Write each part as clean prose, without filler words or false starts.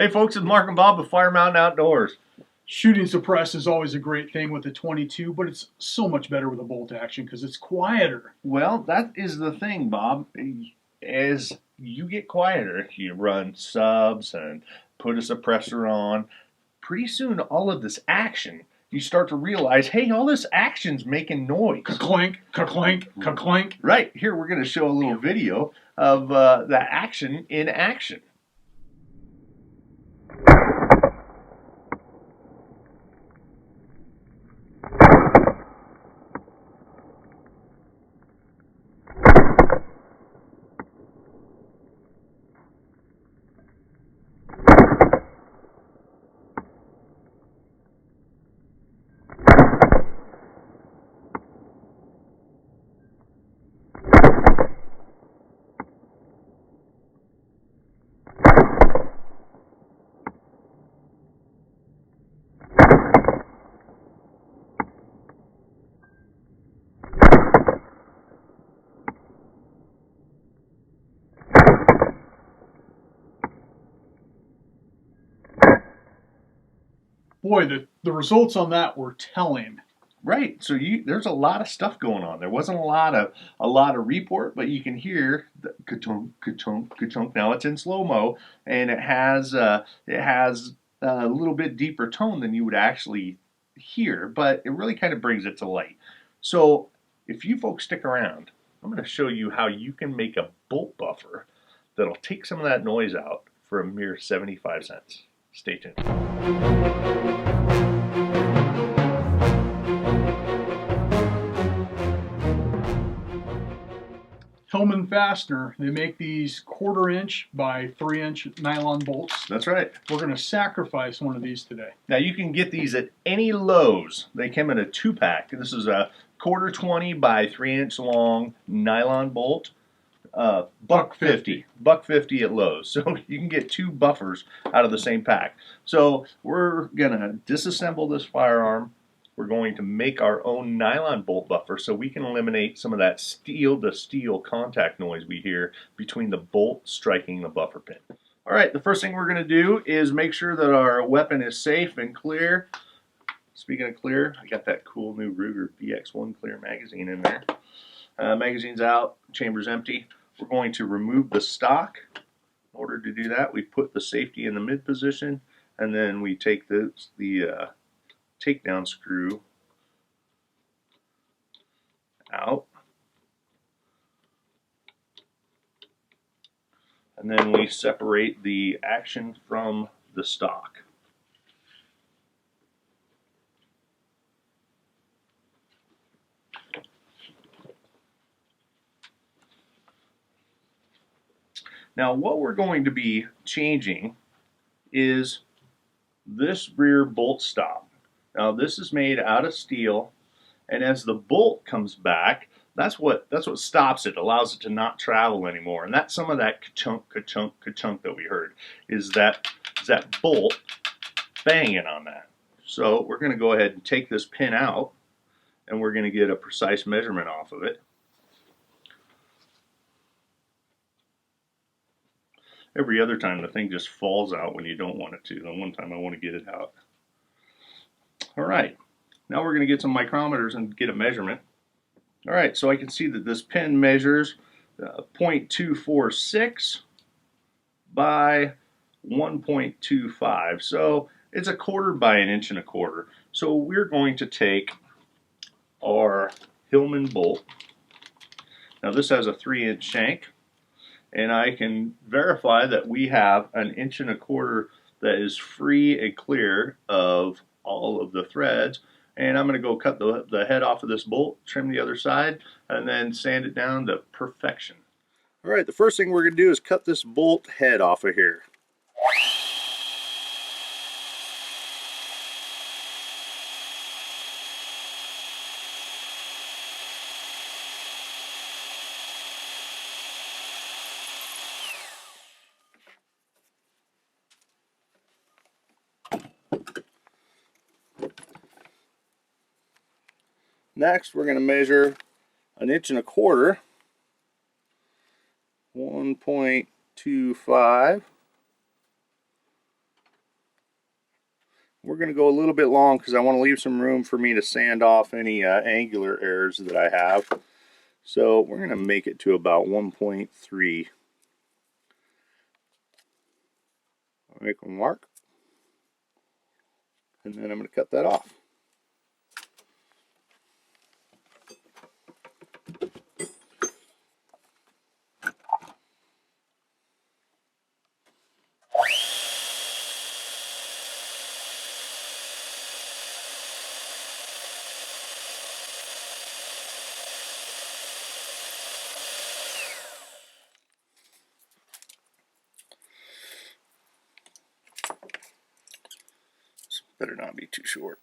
Hey folks, it's Mark and Bob with Fire Mountain Outdoors. Shooting suppress is always a great thing with a 22, but it's so much better with a bolt action because it's quieter. Well, that is the thing, Bob. As you get quieter, you run subs and put a suppressor on. Pretty soon, all of this action, you start to realize, hey, all this action's making noise. Ka-clink, ka-clink, ka-clink. Right, here we're going to show a little video of the action in action. Boy, the results on that were telling. Right. So there's a lot of stuff going on. There wasn't a lot of report, but you can hear the ka-chunk, ka-chunk, ka-chunk. Now it's in slow-mo, and it has a little bit deeper tone than you would actually hear, but it really kind of brings it to light. So if you folks stick around, I'm going to show you how you can make a bolt buffer that'll take some of that noise out for a mere 75 cents. Stay tuned. Hillman Fastener, they make these 1/4 inch by 3-inch nylon bolts. That's right. We're going to sacrifice one of these today. Now you can get these at any Lowe's. They come in a 2-pack. This is a 1/4 20 by 3-inch long nylon bolt. $1.50. $1.50 at Lowe's. So you can get 2 buffers out of the same pack. So we're gonna disassemble this firearm. We're going to make our own nylon bolt buffer so we can eliminate some of that steel to steel contact noise we hear between the bolt striking the buffer pin. All right, the first thing we're going to do is make sure that our weapon is safe and clear. Speaking of clear, I got that cool new Ruger VX1 clear magazine in there. Magazine's out, chamber's empty. We're going to remove the stock. In order to do that, we put the safety in the mid position, and then we take the takedown screw out. And then we separate the action from the stock. Now what we're going to be changing is this rear bolt stop. Now this is made out of steel, and as the bolt comes back, that's what stops it, allows it to not travel anymore. And that's some of that ka-chunk, ka-chunk, ka-chunk that we heard, is that bolt banging on that. So we're going to go ahead and take this pin out, and we're going to get a precise measurement off of it. Every other time the thing just falls out when you don't want it to. The one time I want to get it out. All right, now we're going to get some micrometers and get a measurement. All right, so I can see that this pin measures 0.246 by 1.25. So it's 1/4 by 1 1/4 inch. So we're going to take our Hillman bolt. Now this has a 3-inch shank, and I can verify that we have 1 1/4 inch that is free and clear of all of the threads. And I'm going to go cut the head off of this bolt, trim the other side, and then sand it down to perfection. All right, the first thing we're going to do is cut this bolt head off of here. Next, we're going to measure 1 1/4 inch, 1.25, we're going to go a little bit long because I want to leave some room for me to sand off any angular errors that I have. So we're going to make it to about 1.3. I'll make a mark, and then I'm going to cut that off. Better not be too short.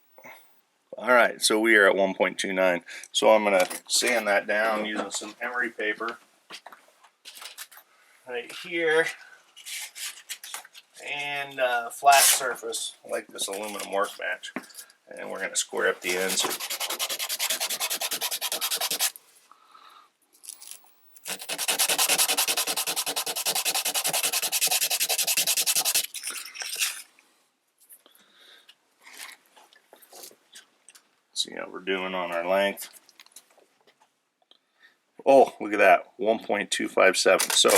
Alright, so we are at 1.29. So I'm going to sand that down using some emery paper right here, and flat surface like this aluminum workbench, and we're going to square up the ends. See how we're doing on our length. Oh, look at that, 1.257. So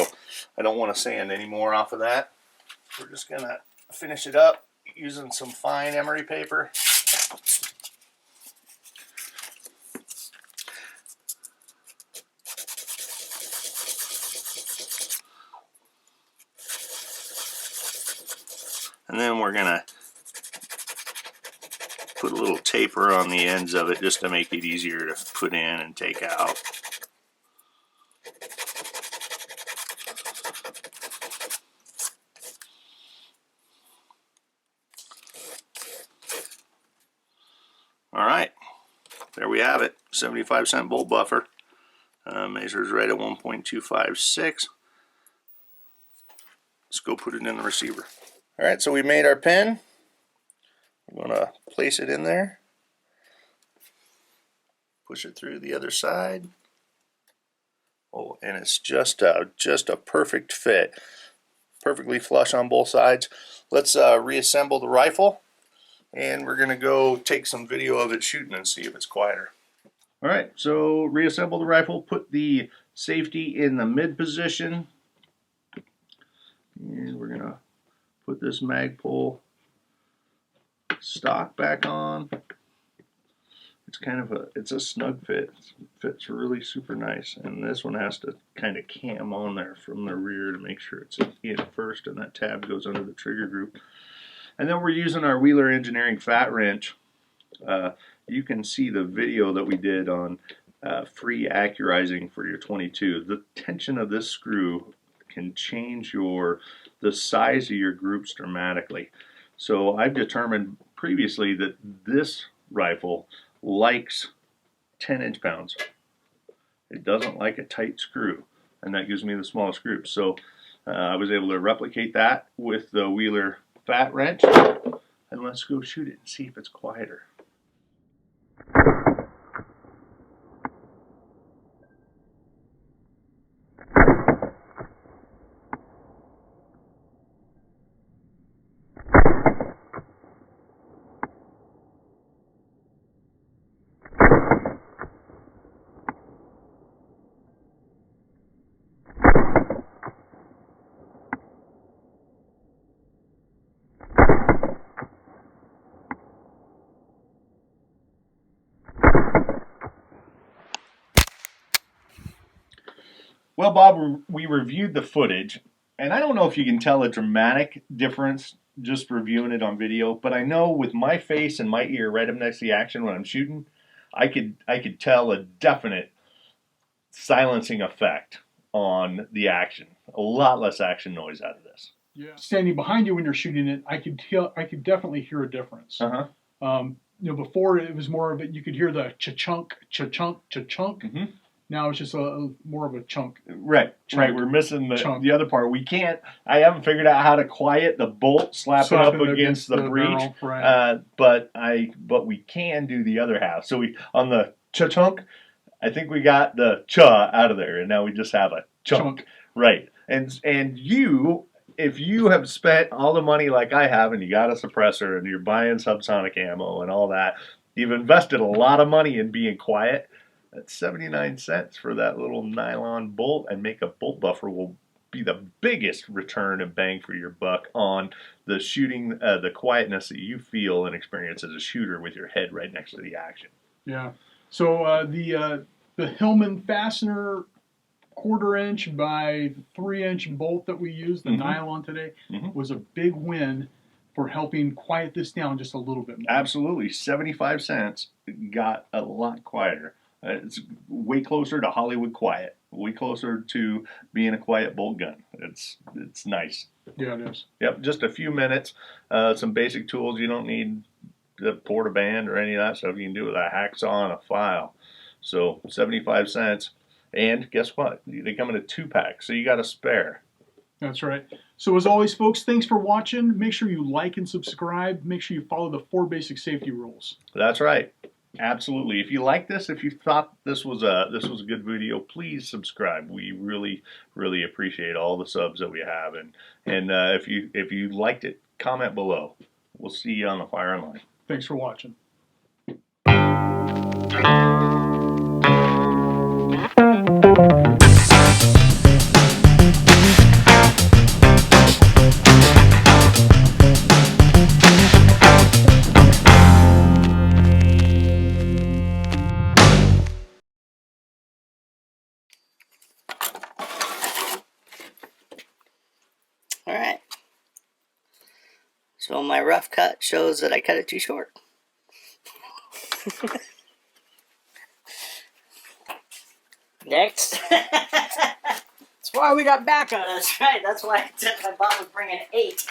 I don't want to sand any more off of that. We're just going to finish it up using some fine emery paper. And then we're going to put a little taper on the ends of it just to make it easier to put in and take out. Alright, there we have it. 75-cent bolt buffer. Measures right at 1.256. Let's go put it in the receiver. Alright, so we made our pin. I'm going to place it in there. Push it through the other side. Oh, and it's just a perfect fit. Perfectly flush on both sides. Let's reassemble the rifle, and we're going to go take some video of it shooting and see if it's quieter. Alright, so reassemble the rifle, put the safety in the mid position, and we're going to put this Magpul stock back on. It's kind of it's a snug fit. It fits really super nice, and this one has to kind of cam on there from the rear to make sure it's in first, and that tab goes under the trigger group. And then we're using our Wheeler Engineering fat wrench. You can see the video that we did on free accurizing for your 22. The tension of this screw can change the size of your groups dramatically. So I've determined previously that this rifle likes 10 inch-pounds. It doesn't like a tight screw, and that gives me the smallest group. So I was able to replicate that with the Wheeler fat wrench, and let's go shoot it and see if it's quieter. Well, Bob, we reviewed the footage, and I don't know if you can tell a dramatic difference just reviewing it on video, but I know with my face and my ear right up next to the action when I'm shooting, I could tell a definite silencing effect on the action. A lot less action noise out of this. Yeah. Standing behind you when you're shooting it, I could definitely hear a difference. Before it was more of it, you could hear the cha-chunk, cha-chunk, cha-chunk. Mm-hmm. Now it's just more of a chunk. Right. We're missing the other part. I haven't figured out how to quiet the bolt slapping up against the breech. Right. But we can do the other half. So on the cha-chunk, I think we got the cha out of there, and now we just have a chunk. Right. And you if you have spent all the money like I have, and you got a suppressor, and you're buying subsonic ammo and all that, you've invested a lot of money in being quiet. That's 79 cents for that little nylon bolt, and make a bolt buffer will be the biggest return and bang for your buck on the shooting, the quietness that you feel and experience as a shooter with your head right next to the action. Yeah. So the Hillman fastener 1/4 inch by 3-inch bolt that we used, the nylon today, was a big win for helping quiet this down just a little bit more. Absolutely. 75 cents got a lot quieter. It's way closer to Hollywood quiet, way closer to being a quiet bolt gun. It's nice. Yeah, it is. Yep, just a few minutes, some basic tools. You don't need the porta band or any of that stuff. You can do it with a hacksaw and a file. So 75 cents. And guess what? They come in a 2-pack, so you got a spare. That's right. So as always, folks, thanks for watching. Make sure you like and subscribe. Make sure you follow the 4 basic safety rules. That's right. Absolutely. If you like this, if you thought this was a good video, please subscribe. We really appreciate all the subs that we have, and if you liked it, comment below. We'll see you on the firing line. Thanks for watching. Alright. So my rough cut shows that I cut it too short. Next. That's why we got backup. That's right. That's why I said my bot was bringing 8.